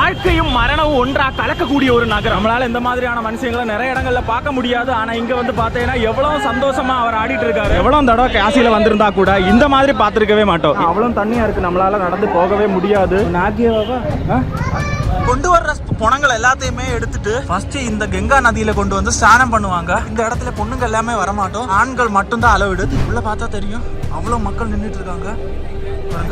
வாழ்க்கையும் மரணமும் ஒன்றா கலக்கக்கூடிய ஒரு நகரம். நம்மளால இந்த மாதிரியான மனுஷங்களை நிறைய இடங்கள்ல பார்க்க முடியாது. ஆனா இங்க வந்து பாத்தீங்கன்னா எவ்வளவு சந்தோஷமா அவர் ஆடிட்டு இருக்காரு. எவ்வளவு தடவை காசியில வந்திருந்தா கூட இந்த மாதிரி பார்த்திருக்கவே மாட்டோம். அவ்வளவு தண்ணியா இருக்கு, நம்மளால நடந்து போகவே முடியாது. கொண்டு வர்ற பொணங்கள் எல்லாத்தையுமே எடுத்துட்டு ஃபர்ஸ்ட் இந்த கங்கா நதியில கொண்டு வந்து ஸ்நானம் பண்ணுவாங்க. இந்த இடத்துல பொண்ணுங்க எல்லாமே வரமாட்டோம், ஆண்கள் மட்டும்தான் அளவிடு. உள்ள பார்த்தா தெரியும் அவ்வளவு மக்கள் நின்றுட்டு இருக்காங்க.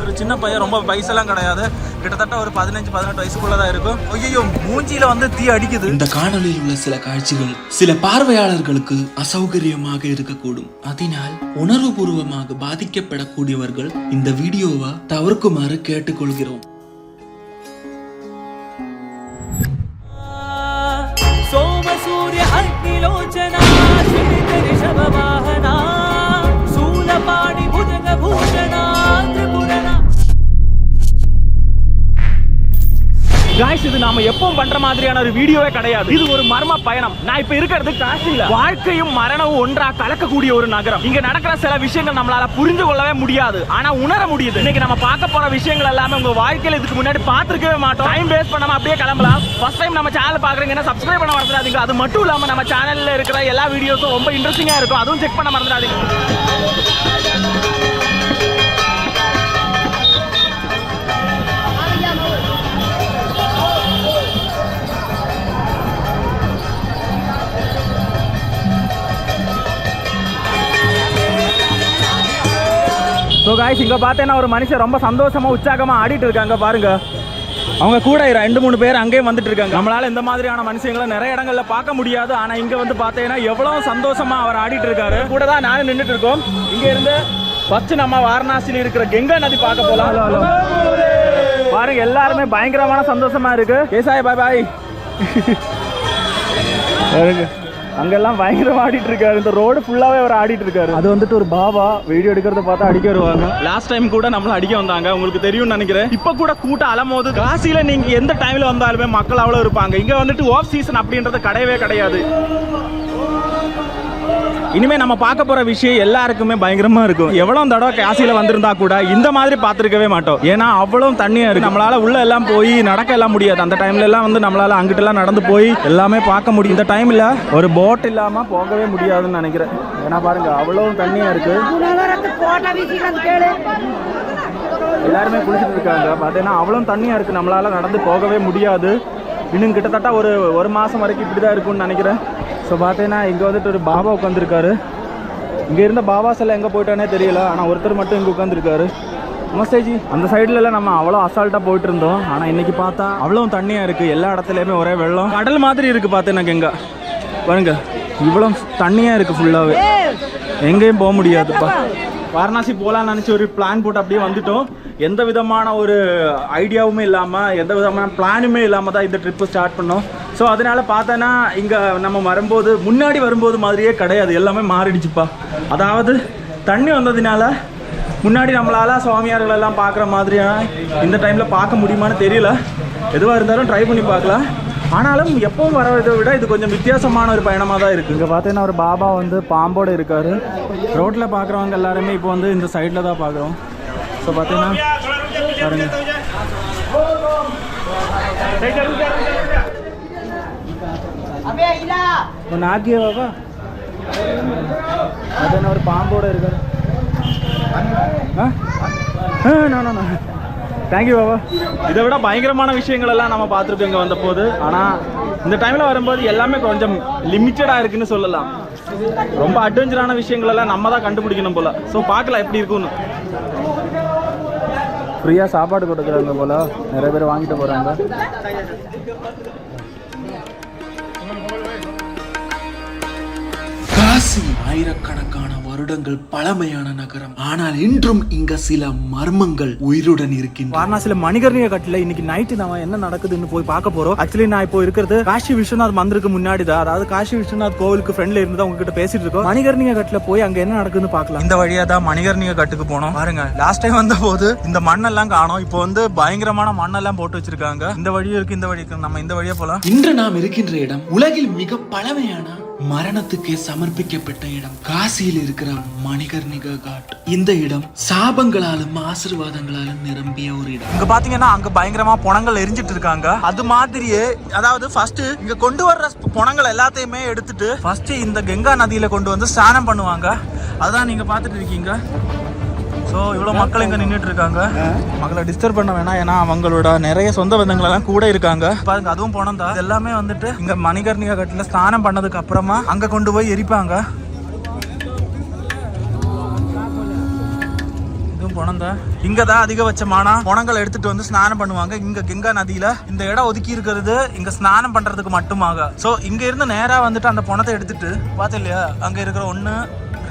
ஒரு சின்ன பையன், ரொம்ப வயசெல்லாம் கிடையாது, கிட்டத்தட்ட ஒரு 15-18 வயசுக்குள்ளதான் இருக்கும். ஐயோ, மூஞ்சியில வந்து தீ அடிக்குது. இந்த காணொலியில் உள்ள சில காட்சிகள் சில பார்வையாளர்களுக்கு அசௌகரியமாக இருக்கக்கூடும். அதனால் உணர்வுபூர்வமாக பாதிக்கப்படக்கூடியவர்கள் இந்த வீடியோவை தவிர்க்குமாறு கேட்டுக்கொள்கிறோம். गाइस, இது நாம எப்பவும் பண்ற மாதிரியான ஒரு வீடியோவே கிடையாது. இது ஒரு மர்ம பயணம். நான் இப்ப இருக்கிறது காசில. வாழ்க்கையும் மரணமும் ஒன்றா கலக்கக்கூடிய ஒரு நகரம். இங்க நடக்கிற சில விஷயங்கள் நம்மளால புரிந்து கொள்ளவே முடியாது, ஆனா உணர முடியுது. இன்னைக்கு நம்ம பார்க்க போற விஷயங்கள் எல்லாமே உங்க வாழ்க்கையில இதுக்கு முன்னாடி பார்த்திருக்கவே மாட்டோம். டைம் வேஸ்ட் பண்ணாம அப்படியே கிளம்பலாம். ஃபர்ஸ்ட் டைம் நம்ம சேனல் பாக்குறீங்கன்னா சப்ஸ்கிரைப் பண்ண மறந்துடாதீங்க. அது மட்டும் இல்லாம நம்ம சேனல்ல இருக்கிற எல்லா வீடியோஸும் ரொம்ப இன்ட்ரெஸ்டிங்கா இருக்கும், அதுவும் செக் பண்ண மறந்துடாதீங்க. ஸோ காய்ஸ், இங்கே பார்த்தேன்னா ஒரு மனுஷன் ரொம்ப சந்தோஷமாக உற்சாகமாக ஆடிட்டு இருக்காங்க பாருங்க. அவங்க கூட 2-3 பேர் அங்கேயும் வந்துட்டு இருக்காங்க. நம்மளால இந்த மாதிரியான மனுஷங்களை நிறைய இடங்கள்ல பார்க்க முடியாது. ஆனால் இங்கே வந்து பார்த்தீங்கன்னா எவ்வளவு சந்தோஷமா அவர் ஆடிட்டு இருக்காரு. கூட தான் நானும் நின்றுட்டு இருக்கோம். இங்க இருந்து ஃபர்ஸ்ட் நம்ம வாரணாசியில் இருக்கிற கங்கா நதி பார்க்க போலாம். பாருங்க, எல்லாருமே பயங்கரமான சந்தோஷமா இருக்கு. கேசாய் பாய் பாய். பாருங்க, அங்கெல்லாம் பயங்கரமா ஆடிட்டு இருக்காரு. இந்த ரோடு ஃபுல்லாவே அவர் ஆடிட்டு இருக்காரு. அது வந்துட்டு ஒரு பாபா வீடியோ எடுக்கிறத பார்த்தா அடிக்க வருவாங்க. லாஸ்ட் டைம் கூட நம்மள அடிக்க வந்தாங்க, உங்களுக்கு தெரியும்னு நினைக்கிறேன். இப்ப கூட கூட்டம் அலமோது. காசியில நீங்க எந்த டைம்ல வந்தாலுமே மக்கள் அவ்வளவு இருப்பாங்க. இங்க வந்துட்டு ஆஃப் சீசன் அப்படின்றது கிடையவே கிடையாது. இனிமே நம்ம பார்க்க போற விஷயம் எல்லாருக்குமே பயங்கரமா இருக்கும். எவ்வளவு தடவை காசியில வந்திருந்தா கூட இந்த மாதிரி பார்த்திருக்கவே மாட்டோம். ஏன்னா அவ்வளவு தண்ணியா இருக்கு. நம்மளால உள்ள எல்லாம் போய் நடக்க எல்லாம் முடியாது. அந்த டைம்ல எல்லாம் வந்து நம்மளால அங்கிட்ட எல்லாம் நடந்து போய் எல்லாமே பார்க்க முடியும். இந்த டைம்ல ஒரு போட் இல்லாம போகவே முடியாதுன்னு நினைக்கிறேன். ஏன்னா பாருங்க, அவ்வளவு தண்ணியா இருக்கு. எல்லாருமே குளிச்சுட்டு இருக்காங்க. பார்த்தீங்கன்னா அவ்வளவு தண்ணியா இருக்கு, நம்மளால நடந்து போகவே முடியாது. இன்னும் கிட்டத்தட்ட ஒரு மாசம் வரைக்கும் இப்படிதான் இருக்கும்னு நினைக்கிறேன். ஸோ பார்த்தீங்கன்னா இங்கே வந்துட்டு ஒரு பாபா உட்காந்துருக்காரு. இங்கே இருந்த பாபாஸ் எல்லாம் எங்கே போயிட்டானே தெரியல, ஆனால் ஒருத்தர் மட்டும் இங்கே உட்காந்துருக்காரு. நமஸ்தேஜி. அந்த சைட்லலாம் நம்ம அவ்வளோ அசால்ட்டாக போயிட்டு இருந்தோம். ஆனால் இன்னைக்கு பார்த்தா அவ்வளோ தண்ணியாக இருக்குது. எல்லா இடத்துலையுமே ஒரே வெள்ளம், கடல் மாதிரி இருக்குது. பார்த்தேன்னா கங்கா பாருங்க, இவ்வளோ தண்ணியாக இருக்குது ஃபுல்லாகவே. எங்கேயும் போக முடியாதுப்பா. வாரணாசி போகலான்னு நினச்சி ஒரு பிளான் போட்டு அப்படியே வந்துட்டோம். எந்த விதமான ஒரு ஐடியாவுமே இல்லாமல், எந்த விதமான பிளானுமே இல்லாமல் தான் இந்த ட்ரிப்பு ஸ்டார்ட் பண்ணோம். ஸோ அதனால் பார்த்தோன்னா இங்கே நம்ம வரும்போது முன்னாடி வரும்போது மாதிரியே கிடையாது, எல்லாமே மாறிடுச்சுப்பா. அதாவது தண்ணி வந்ததுனால முன்னாடி நம்மளால் சுவாமியார்களெல்லாம் பார்க்குற மாதிரியான இந்த டைமில் பார்க்க முடியுமான்னு தெரியல. எதுவாக இருந்தாலும் ட்ரை பண்ணி பார்க்கலாம். ஆனாலும் எப்பவும் வரதை விட இது கொஞ்சம் வித்தியாசமான ஒரு பயணமாக தான் இருக்குது. இங்கே பார்த்தீங்கன்னா ஒரு பாபா வந்து பாம்போடு இருக்கார். ரோட்டில் பார்க்குறவங்க எல்லாருமே இப்போ வந்து இந்த சைடில் தான் பார்க்குறோம். ஸோ பார்த்தீங்கன்னா பாருங்க, நாக்கிய பாபா பார்த்தீங்கன்னா ஒரு பாம்போடு இருக்கார். தேங்க்யூ பாபா. இதை விட பயங்கரமான விஷயங்கள் எல்லாம் நம்ம பார்த்துருக்கோம் இங்கே வந்த போது. ஆனால் இந்த டைமில் வரும்போது எல்லாமே கொஞ்சம் லிமிட்டடாக இருக்குன்னு சொல்லலாம். ரொம்ப அட்வென்ச்சரான விஷயங்கள் எல்லாம் நம்ம தான் கண்டுபிடிக்கணும் போல. ஸோ பார்க்கலாம் எப்படி இருக்குன்னு. ஃப்ரீயாக சாப்பாடு கொடுக்குறாங்க போல, நிறைய பேர் வாங்கிட்டு போகிறாங்க. காசி ஆயிரக்கணக்கான வருடங்கள் பழமையான நகரம். ஆனால் இன்றும் இங்க சில மர்மங்கள் உயிருடன் இருக்கின்றன. வாரணாசியில மணிகர்ணிகா கட்டில இன்னைக்கு நைட்டு நம்ம என்ன நடக்குதுன்னு போய் பார்க்க போறோம். ஆக்சுவலி நான் இப்போ இருக்கிறது காசி விஸ்வநாத் மந்திருக்கு முன்னாடி தான், அதாவது காசி விஸ்வநாத் கோவிலுக்கு ஃப்ரெண்ட்ல இருந்து உங்ககிட்ட பேசிட்டு இருக்கோம். மணிகர்ணிகா கட்டில போய் அங்க என்ன நடக்குதுன்னு பார்க்கலாம். இந்த வழியா தான் மணிகர்ணிகா கட்டுக்கு போனோம். பாருங்க, லாஸ்ட் டைம் வந்த போது இந்த மண்ணெல்லாம் காணோம். இப்போ வந்து பயங்கரமான மண்ணெல்லாம் போட்டு வச்சிருக்காங்க. இந்த வழியும் இருக்கு, இந்த வழி இருக்கு. நம்ம இந்த வழியா போலாம். இன்று நாம் இருக்கின்ற இடம் உலகில் மிக பழமையான மரணத்துக்கே சமர்ப்பிக்கப்பட்ட இடம் காசியில் இருக்கிற மணிகர்ணிகா காட். இந்த இடம் சாபங்களாலும் ஆசீர்வாதங்களாலும் நிரம்பிய ஒரு இடம். இங்க பாத்தீங்கன்னா அங்க பயங்கரமா பொணங்கள் எரிஞ்சிட்டு இருக்காங்க. அது மாதிரியே அதாவது ஃபர்ஸ்ட் இங்க கொண்டு வர்ற பொணங்கள் எல்லாத்தையுமே எடுத்துட்டு ஃபர்ஸ்ட் இந்த கங்கா நதியில கொண்டு வந்து ஸ்நானம் பண்ணுவாங்க. அதான் நீங்க பாத்துட்டு இருக்கீங்க. ஸோ இவ்வளோ மக்கள் இங்கே நின்றுட்டு இருக்காங்க. மக்களை டிஸ்டர்ப் பண்ண வேணாம், ஏன்னா அவங்களோட நிறைய சொந்த பந்தங்கள் எல்லாம் கூட இருக்காங்க. பாருங்க, அதுவும் போனோம் தான். எல்லாமே வந்துட்டு இங்க மணிகர்ணிகா கட்டில ஸ்நானம் பண்ணதுக்கு அப்புறமா அங்க கொண்டு போய் எரிப்பாங்க. இதுவும் போனோம் தான். இங்க தான் அதிகபட்சமான பொணங்களை எடுத்துட்டு வந்து ஸ்நானம் பண்ணுவாங்க. இங்க கங்கா நதியில இந்த இடம் ஒதுக்கி இருக்கிறது இங்க ஸ்நானம் பண்றதுக்கு மட்டுமாக. ஸோ இங்க இருந்து நேரா வந்துட்டு அந்த பொணத்தை எடுத்துட்டு பார்த்தா இல்லையா, அங்க இருக்கிற 1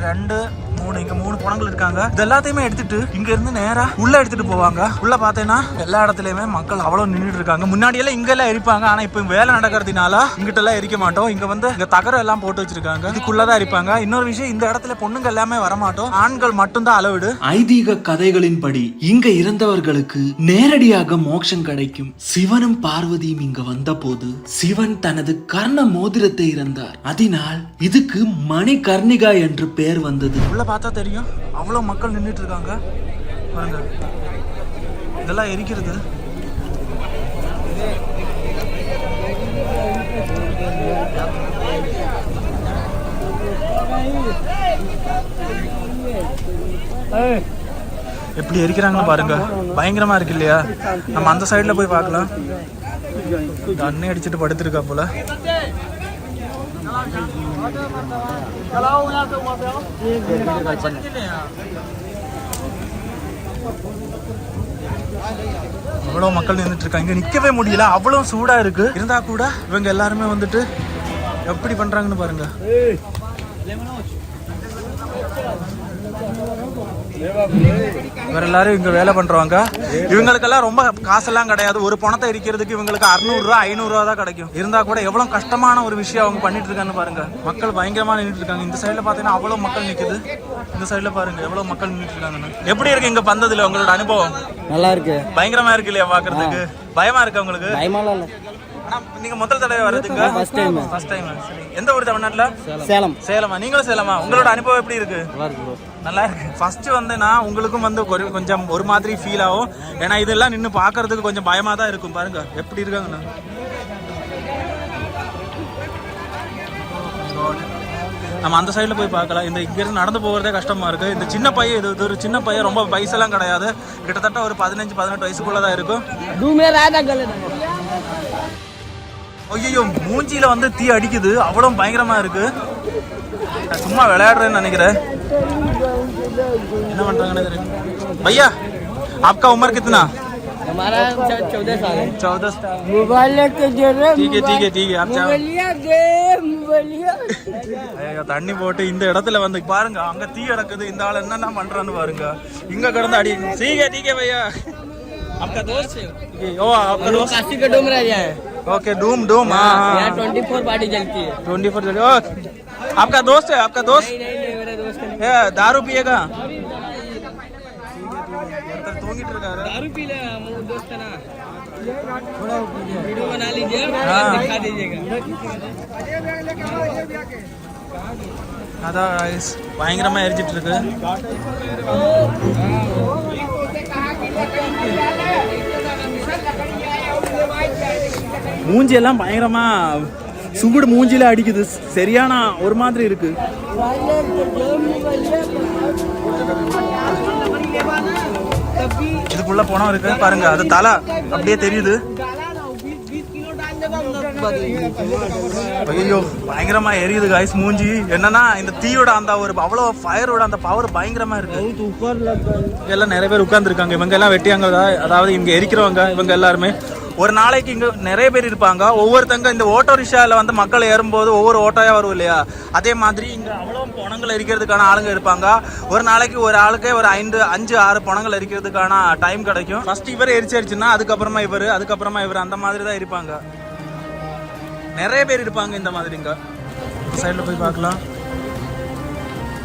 2 3 இங்க 3 பொணங்கள் இருக்காங்க. இது எல்லாத்தையுமே எடுத்துட்டு இங்க இருந்து நேரா உள்ள எடுத்துட்டு போவாங்க. உள்ள பாத்தீங்கன்னா எல்லா இடத்துலயுமே மக்கள் அவ்வளவு நின்றுட்டு இருக்காங்க. முன்னாடி எல்லாம் இங்க எல்லாம் எரிப்பாங்க, ஆனா இப்ப வேலை நடக்கிறதுனால இங்கிட்ட எல்லாம் எரிக்க மாட்டோம். இங்க வந்து இங்க தகரம் எல்லாம் போட்டு வச்சிருக்காங்க, இதுக்குள்ளதான் எரிப்பாங்க. இன்னொரு விஷயம், இந்த இடத்துல பொண்ணுங்க எல்லாமே வரமாட்டோம், ஆண்கள் மட்டும்தான் அளவிடு. ஐதீக கதைகளின்படி இங்க இறந்தவர்களுக்கு நேரடியாக மோட்சம் கிடைக்கும். சிவனும் பார்வதியும் இங்க வந்த போது சிவன் தனது கர்ண மோதிரத்தை இறந்தார். அதனால் இதுக்கு மணிகர்ணிகா என்று பெயர் வந்தது. உள்ள பார்த்தா தெரியும், அவ்வளவு மக்கள் நின்றுட்டு இருக்காங்க பாருங்க. இதெல்லாம் எரிக்கிறது. எப்படி எரிக்கிறாங்கன்னு பாருங்க, பயங்கரமா இருக்கு இல்லையா? நம்ம அந்த சைடுல போய் பார்க்கலாம். அண்ணே அடிச்சுட்டு படுத்திருக்கா போல. அவ்வளவு மக்கள் நின்றுட்டு இருக்காங்க, நிக்கவே முடியல, அவ்வளவு சூடா இருக்கு. இருந்தா கூட இவங்க எல்லாருமே வந்துட்டு எப்படி பண்றாங்கன்னு பாருங்க. இவர் எல்லாரும் இங்க வேலை பண்றவங்க. இவங்களுக்கெல்லாம் ரொம்ப காசெல்லாம் கிடையாது. ஒரு பணத்தை எரிக்கிறதுக்கு இவங்களுக்கு 600 ரூபா 500 ரூபா தான் கிடைக்கும். இருந்தா கூட எவ்வளவு கஷ்டமான ஒரு விஷயம் அவங்க பண்ணிட்டு இருக்கான்னு பாருங்க. மக்கள் பயங்கரமா நின்றுட்டு இருக்காங்க. இந்த சைடுல பாத்தீங்கன்னா அவ்வளவு மக்கள் நிக்குது. இந்த சைடுல பாருங்க எவ்வளவு மக்கள் நின்றுட்டு இருக்காங்கன்னு. எப்படி இருக்கு இங்க வந்ததுல உங்களோட அனுபவம்? நல்லா இருக்கு, பயங்கரமா இருக்கு இல்லையா பாக்குறதுக்கு? பயமா இருக்கு உங்களுக்கு? பயமாலாம் இல்ல. நீங்க முதல் தடவை வர்றதுங்க? First time. எந்த ஊர்? தமிழ்நாட்டுல சேலம். சேலமா? நீங்களும் சேலமா? உங்களோட அனுபவம் எப்படி இருக்கு? நல்லா இருக்கு. ஃபர்ஸ்ட் வந்தேன்னா உங்களுக்கும் வந்து கொஞ்சம் ஒரு மாதிரி ஃபீல் ஆகும், ஏன்னா இதெல்லாம் நின்று பாக்குறதுக்கு கொஞ்சம் பயமா தான் இருக்கும். பாருங்க எப்படி இருக்காங்கண்ணா. நம்ம அந்த சைடுல போய் பார்க்கலாம். இந்த இங்க இருந்து நடந்து போகிறதே கஷ்டமா இருக்கு. இந்த சின்ன பையன், இது ஒரு சின்ன பையன், ரொம்ப வயசெல்லாம் கிடையாது, கிட்டத்தட்ட ஒரு 15-18 வயசுக்குள்ளதான் இருக்கும். ஐயோ, மூஞ்சியில வந்து தீ அடிக்குது, அவ்வளவு பயங்கரமா இருக்கு. சும்மா விளையாடுறேன்னு நினைக்கிறேன். என்ன பண்றாங்கன்னு தெரியும். भैया आपका उम्र कितना? हमारा 14 साल है। 14 साल। मोबाइल के दे रहे। ठीक है आप जाओ। தண்ணி போட்டு இந்த இடத்துல வந்து பாருங்க, அங்க தீ கிடக்குது. இந்த ஆள் என்னென்ன பண்றான்னு பாருங்க. இங்க கிடந்து அடி. ठीक है भैया। आपका दोस्त है? ओ आपका दोस्त काशी का डूम राजा है। ओके, डूम हां, यहां 24 पार्टी चलती है। 24 चलती है। आपका दोस्त है? आपका दोस्त? नहीं मेरा दोस्त है। दारू पिएगा? तूंगिट இருக்காரு. दारू पी ले दोस्त है ना, थोड़ा वीडियो बना लीजिए, दिखा दीजिएगा। அதான் பயங்கரமா எரிஞ்சிட்டு இருக்கு. மூஞ்சி எல்லாம் பயங்கரமா சுகுடு மூஞ்சில அடிக்குது. சரியான ஒரு மாதிரி இருக்கு. இதுக்குள்ள போனோம் இருக்கு பாருங்க, அது தலை அப்படியே தெரியுது. ஐயோ, பயங்கரமா எரியுது காய்ஸ் மூஞ்சி. என்னன்னா இந்த தீயோட அந்த ஒரு அவ்வளவு ஃபயரோட அந்த பவர் பயங்கரமா இருக்கு. எல்லாம் நிறைய பேர் உட்கார்ந்து இருக்காங்க. இவங்க எல்லாம் வெட்டியாங்க, அதாவது இங்க எரிக்கிறவங்க. இவங்க எல்லாருமே ஒரு நாளைக்கு இங்க நிறைய பேர் இருப்பாங்க. ஒவ்வொருத்தங்க இந்த ஓட்டோ ரிக்ஷால வந்து மக்கள் ஏறும்போது ஒவ்வொரு ஓட்டோயா வரும் இல்லையா, அதே மாதிரி இங்க அவ்வளவு பணங்கள் எரிக்கிறதுக்கான ஆளுங்க இருப்பாங்க. ஒரு நாளைக்கு ஒரு ஆளுக்கே ஒரு 5-6 பணங்கள் எரிக்கிறதுக்கான டைம் கிடைக்கும். ஃபர்ஸ்ட் இவர் எரிச்சிருச்சுன்னா அதுக்கப்புறமா இவர் அந்த மாதிரி தான் இருப்பாங்க. நிறைய பேர் இருப்பாங்க இந்த மாதிரி. இங்க சைடுல போய் பார்க்கலாம்,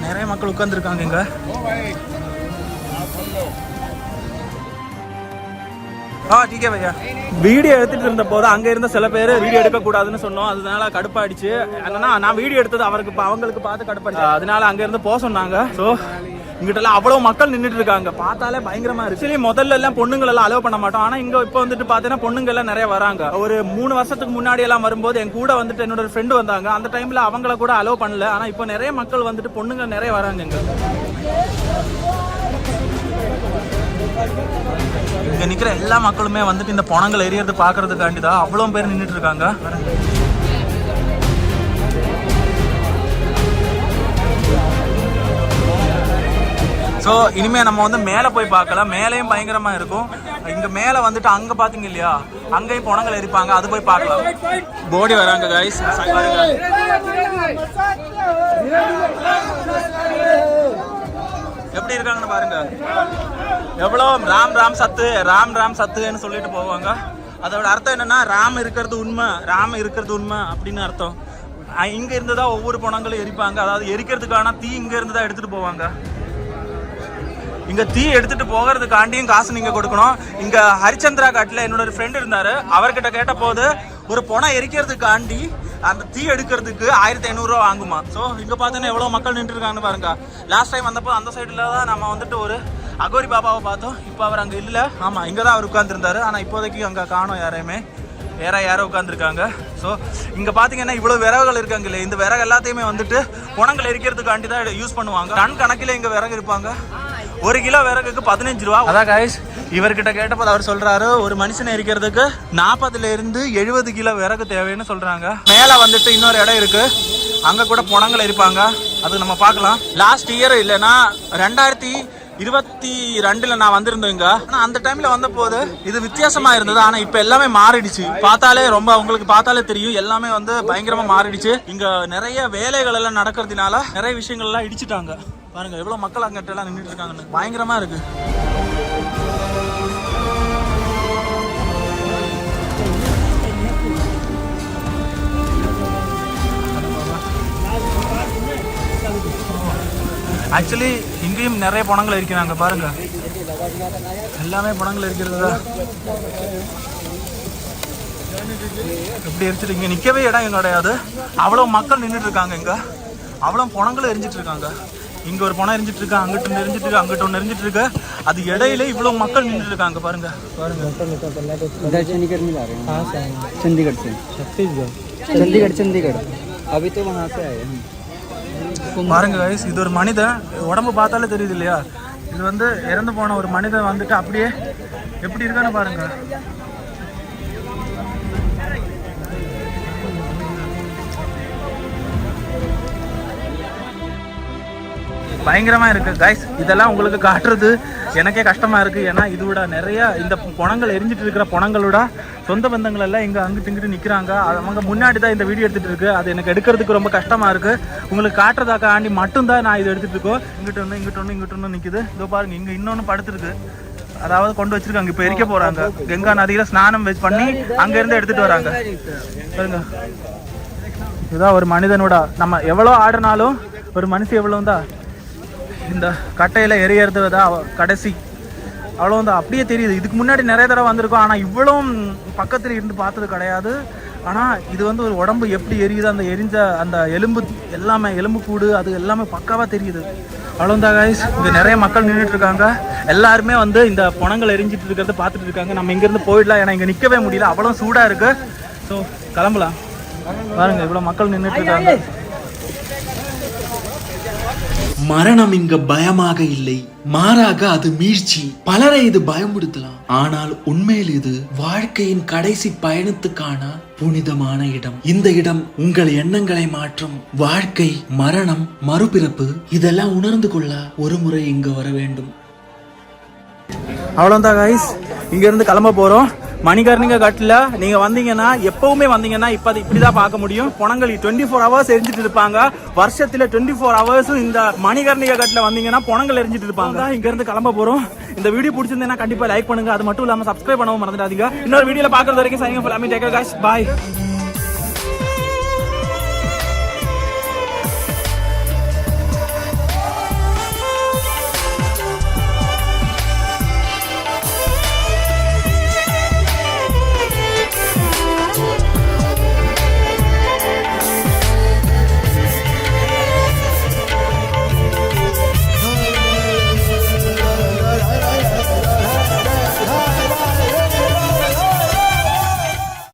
நிறைய மக்கள் உட்கார்ந்து இருக்காங்க இங்க. ठीक है भैया வீடியோ எடுத்துட்டு இருந்த போது அங்க இருந்த சில பேர் வீடியோ எடுக்க கூடாதுன்னு சொன்னோம். அதனால கடுப்பாயிடுச்சு. என்னன்னா நான் வீடியோ எடுத்தது அவங்களுக்கு பார்த்து கடுப்பாயிடுச்சு. அதனால அங்க இருந்து போக சொன்னாங்க. சோ இங்கிட்ட எல்லாம் அவ்வளவு மக்கள் நின்றுட்டு இருக்காங்க. பார்த்தாலே பயங்கரமா இருக்கு. சரி, முதல்ல எல்லாம் பொண்ணுங்க எல்லாம் அலோவ் பண்ண மாட்டோம். ஆனா இங்க இப்ப வந்துட்டு பாத்தீங்கன்னா பொண்ணுங்க எல்லாம் நிறைய வராங்க. ஒரு 3 வருஷத்துக்கு முன்னாடி எல்லாம் வரும்போது என் கூட வந்துட்டு என்னோட ஃப்ரெண்டு வந்தாங்க. அந்த டைம்ல அவங்கள கூட அலோவ் பண்ணல. ஆனா இப்போ நிறைய மக்கள் வந்துட்டு பொண்ணுங்க நிறைய வராங்க. இங்க நிக்கிற எல்லா மக்களுமே வந்துட்டு இந்த பொணங்கள் எரியறது பாக்குறதுக்காண்டி தான் அவ்வளவு பேர் நின்றுட்டு இருக்காங்க. ஸோ இனிமே நம்ம வந்து மேலே போய் பார்க்கலாம். மேலேயும் பயங்கரமா இருக்கும். இங்க மேலே வந்துட்டு அங்க பாத்தீங்க இல்லையா, அங்கேயும் பொணங்கள் எரிப்பாங்க. அது போய் பார்க்கலாம். போடி வராங்க கைஸ். எப்படி இருக்காங்கன்னு பாருங்க. எவ்வளோ ராம் ராம் சத்து ராம் ராம் சத்துன்னு சொல்லிட்டு போவாங்க. அதோட அர்த்தம் என்னன்னா ராம் இருக்கிறது உண்மை, ராம் இருக்கிறது உண்மை அப்படின்னு அர்த்தம். இங்க இருந்துதான் ஒவ்வொரு பொணங்களும் எரிப்பாங்க. அதாவது எரிக்கிறதுக்கான தீ இங்க இருந்துதான் எடுத்துட்டு போவாங்க. இங்க தீ எடுத்துட்டு போகிறதுக்காண்டியும் காசு நீங்க கொடுக்கணும். இங்க ஹரிச்சந்திரா காட்டுல என்னோட ஃப்ரெண்ட் இருந்தாரு. அவர்கிட்ட கேட்ட போது ஒரு பொணம் எரிக்கிறதுக்காண்டி அந்த தீ எடுக்கிறதுக்கு 1500 ரூபா வாங்குமா. ஸோ இங்க பாத்தீங்கன்னா எவ்வளவு மக்கள் நின்று இருக்காங்கன்னு பாருங்க. லாஸ்ட் டைம் வந்தப்போ அந்த சைடுல தான் நம்ம வந்துட்டு ஒரு அகோரி பாபாவை பார்த்தோம். இப்போ அவர் அங்க இல்ல. ஆமா, இங்கதான் அவர் உட்கார்ந்துருந்தாரு. ஆனா இப்போதைக்கு அங்க காணோம் யாரையுமே. வேற யாரோ உட்காந்துருக்காங்க. ஸோ இங்க பாத்தீங்கன்னா இவ்வளவு விறகுகள் இருக்காங்க இல்லையா, இந்த விறகு எல்லாத்தையுமே வந்துட்டு பொணங்கள் எரிக்கிறதுக்காண்டி தான் யூஸ் பண்ணுவாங்க. டன் கணக்கில் இங்க விறகு இருப்பாங்க. 1 கிலோ விறகுக்கு 15 ரூபா. அதான் கைஸ், இவர்கிட்ட கேட்டப்போ அவர் சொல்றாரு ஒரு மனுஷனை எரிக்கிறதுக்கு 40 இருந்து 70 கிலோ விறகு தேவைன்னு சொல்றாங்க. மேல வந்துட்டு இன்னொரு இடம் இருக்கு, அங்க கூட பொணங்கள் எரிப்பாங்க. அது நம்ம பார்க்கலாம். லாஸ்ட் இயர் இல்லைன்னா 2022 நான் வந்திருந்தேன் இங்க. ஆனா அந்த டைம்ல வந்த போது இது வித்தியாசமா இருந்தது. ஆனா இப்ப எல்லாமே மாறிடுச்சு. பார்த்தாலே ரொம்ப உங்களுக்கு பார்த்தாலே தெரியும், எல்லாமே வந்து பயங்கரமா மாறிடுச்சு. இங்க நிறைய வேலைகள் எல்லாம் நடக்கிறதுனால நிறைய விஷயங்கள் எல்லாம் இடிச்சுட்டாங்க. பாருங்க எவ்வளவு மக்கள் அங்கிட்ட எல்லாம் நின்றுட்டு இருக்காங்கன்னு. பயங்கரமா இருக்கு. ஆக்சுவலி இங்கேயும் நிறைய பொணங்கள் இருக்கிறாங்க. பாருங்க எல்லாமே பொணங்கள் இருக்கிறது. எப்படி எரிச்சிட்டு இங்க நிக்கவே இடம் கிடையாது. அவ்வளவு மக்கள் நின்றுட்டு இருக்காங்க. இங்க அவ்வளவு பொணங்களும் எரிஞ்சிட்டு இருக்காங்க. இங்க ஒரு பொணம் எரிஞ்சிட்டு இருக்கு, அங்கிட்டு ஒன்று எரிஞ்சிட்டு இருக்கு, அங்கிட்டு ஒன்று எரிஞ்சிட்டு இருக்கு. அது இடையில இவ்வளவு மக்கள் நின்றுட்டு இருக்காங்க. பாருங்க பாருங்க. चंडीगढ़ अभी तो वहाँ से आए हैं. பாருங்க கைஸ், இது ஒரு மனிதன். உடம்பு பார்த்தாலே தெரியுது இல்லையா, இது வந்து இறந்து போன ஒரு மனிதன் வந்துட்டு அப்படியே எப்படி இருக்கான்னு பாருங்க. பயங்கரமா இருக்கு கைஸ். இதெல்லாம் உங்களுக்கு காட்டுறது எனக்கே கஷ்டமா இருக்கு. ஏன்னா இதோட நிறைய இந்த பொணங்கள் எரிஞ்சிட்டு இருக்கிற பொணங்களோட சொந்த பந்தங்கள் எல்லாம் இங்க அங்கிட்டு இங்கிட்டு நிக்கிறாங்க. அவங்க முன்னாடி தான் இந்த வீடியோ எடுத்துட்டு இருக்கு. அது எனக்கு எடுக்கிறதுக்கு ரொம்ப கஷ்டமா இருக்கு. உங்களுக்கு காட்டுறதாக்காண்டி மட்டும்தான் நான் இது எடுத்துட்டு இருக்கோம். இங்கிட்டு ஒன்று இங்கிட்டு ஒன்று இங்கிட்டு ஒன்று நிக்குது. இதோ பாருங்க, இங்க இன்னொன்னு படுத்துருக்கு. அதாவது கொண்டு வச்சிருக்காங்க. இப்ப எரிக்க போறாங்க. கங்கா நதியில ஸ்நானம் பண்ணி அங்க இருந்து எடுத்துட்டு வராங்க. பாருங்க, இதுதான் ஒரு மனிதனோட. நம்ம எவ்வளவு ஆடுனாலும் ஒரு மனுஷன் எவ்வளவுதான் இந்த கட்டையில எரியறது தான் கடைசி. அவ்வளவுதான், அப்படியே தெரியுது. இதுக்கு முன்னாடி நிறைய தடவை வந்திருக்கோம். ஆனா இவ்வளவும் பக்கத்துல இருந்து பார்த்தது கிடையாது. ஆனா இது வந்து ஒரு உடம்பு எப்படி எரியுது, அந்த எரிஞ்ச அந்த எலும்பு எல்லாமே, எலும்பு கூடு அது எல்லாமே பக்காவா தெரியுது. அவ்வளவுதான் கைஸ். இங்க நிறைய மக்கள் நின்றுட்டு இருக்காங்க. எல்லாருமே வந்து இந்த பொணங்கள் எரிஞ்சிட்டு இருக்கிறத பார்த்துட்டு இருக்காங்க. நம்ம இங்க இருந்து போயிடலாம், ஏன்னா இங்க நிக்கவே முடியல, அவ்வளவு சூடா இருக்கு. ஸோ கிளம்பலாம். பாருங்க இவ்வளவு மக்கள் நின்றுட்டு இருக்காங்க. மரணம் இங்க பயமாக இல்லை, மாறாக அது மீழ்ச்சி. பலரை இது பயமுறுத்தலாம், ஆனால் உண்மையில் இது வாழ்க்கையின் கடைசி பயணத்துக்கான புனிதமான இடம். இந்த இடம் உங்கள் எண்ணங்களை மாற்றும். வாழ்க்கை, மரணம், மறுபிறப்பு இதெல்லாம் உணர்ந்து கொள்ள ஒரு முறை இங்க வர வேண்டும். அவ்வளோதான் கைஸ், இங்க இருந்து கிளம்ப போறோம். மணிகர்ணிகா காட்டுல நீங்க வந்தீங்கன்னா, எப்பவுமே வந்தீங்கன்னா இப்ப அது இப்படிதான் பார்க்க முடியும். பொணங்கள் 24 ஹவர்ஸ் எரிஞ்சிட்டு இருப்பாங்க. வருஷத்துல 24 ஹவர்ஸும் இந்த மணிகர்ணிகா காட்டுல வந்தீங்கன்னா பொணங்கள் எரிஞ்சிட்டு இருப்பாங்க. இங்க இருந்து கிளம்ப போறோம். இந்த வீடியோ பிடிச்சிருந்தேன்னா கண்டிப்பா லைக் பண்ணுங்க. அது மட்டும் இல்லாம சப்ஸ்கிரைப் பண்ணவும் மறந்துடாதீங்க. இன்னொரு வீடியோல பாக்குறது வரைக்கும் signing off. I mean take care guys, by.